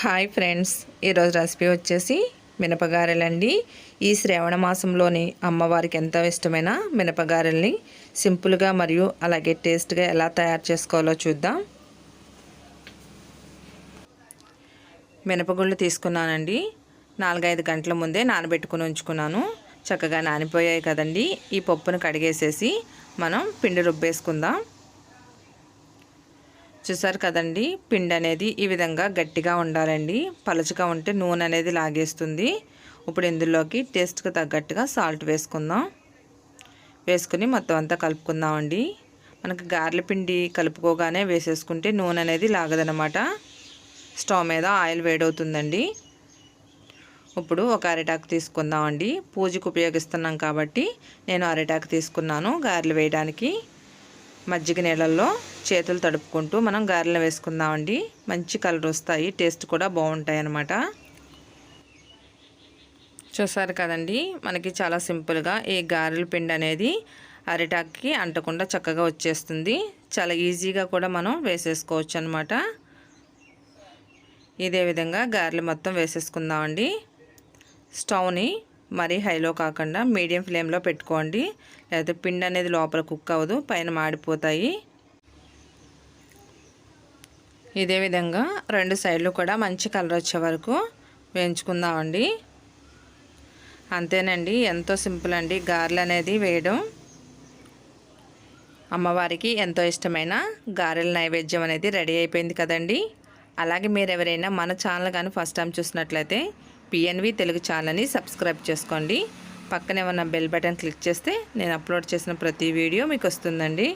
Hi friends, ఈరోజు recipe వచ్చేసి మినపగారెలండి. ఈ శ్రావణ మాసంలోని అమ్మవారికి ఎంతో ఇష్టమైన మినపగారెల్ని సింపుల్గా మరియు అలాగే టేస్ట్గా ఎలా తయారు చేసుకోవాలో చూద్దాం. మినపగుళ్ళు తీసుకున్నానండి. 4-5 గంటల ముందే నానబెట్టుకుని ఉంచుకున్నాను. చక్కగా నానిపోయాయి కదండి. ఈ పప్పును కడిగేసేసి మనం పిండి రుబ్బేసుకుందాం. చూసారు కదండి, పిండి అనేది ఈ విధంగా గట్టిగా ఉండాలండి. పలుచగా ఉంటే నూనె అనేది లాగేస్తుంది. ఇప్పుడు ఇందులోకి టేస్ట్కి తగ్గట్టుగా సాల్ట్ వేసుకుందాం. వేసుకుని మొత్తం అంతా కలుపుకుందామండి. మనకి గారెల పిండి కలుపుకోగానే వేసేసుకుంటే నూనె అనేది లాగదనమాట. స్టవ్ మీద ఆయిల్ వేడవుతుందండి. ఇప్పుడు ఒక అరిటాకు తీసుకుందామండి. పూజకు ఉపయోగిస్తున్నాం కాబట్టి నేను అరిటాకు తీసుకున్నాను గారెలు వేయడానికి. మజ్జిగ నీళ్ళల్లో చేతులు తడుపుకుంటూ మనం గారెలు వేసుకుందామండి. మంచి కలర్ వస్తాయి, టేస్ట్ కూడా బాగుంటాయి అన్నమాట. చూసారు కదండి, మనకి చాలా సింపుల్గా ఈ గారెల పిండి అనేది అరిటాక్కి అంటకుండా చక్కగా వచ్చేస్తుంది. చాలా ఈజీగా కూడా మనం వేసేసుకోవచ్చు అన్నమాట. ఇదే విధంగా గారెలు మొత్తం వేసేసుకుందామండి. స్టవ్ని మరీ హైలో కాకుండా మీడియం ఫ్లేమ్లో పెట్టుకోండి, లేకపోతే పిండి అనేది లోపల కుక్ అవ్వదు, పైన మాడిపోతాయి. ఇదే విధంగా 2 సైడ్లు కూడా మంచి కలర్ వచ్చే వరకు వేయించుకుందామండి. అంతేనండి, ఎంతో సింపుల్ అండి గారెలు అనేది వేయడం. అమ్మవారికి ఎంతో ఇష్టమైన గారెల నైవేద్యం అనేది రెడీ అయిపోయింది కదండి. అలాగే మీరు ఎవరైనా మన ఛానల్ కానీ ఫస్ట్ టైం చూసినట్లయితే పిఎన్వి తెలుగు ఛానల్ని సబ్స్క్రైబ్ చేసుకోండి. పక్కనే ఉన్న బెల్ బటన్ క్లిక్ చేస్తే నేను అప్లోడ్ చేసిన ప్రతి వీడియో మీకు వస్తుందండి.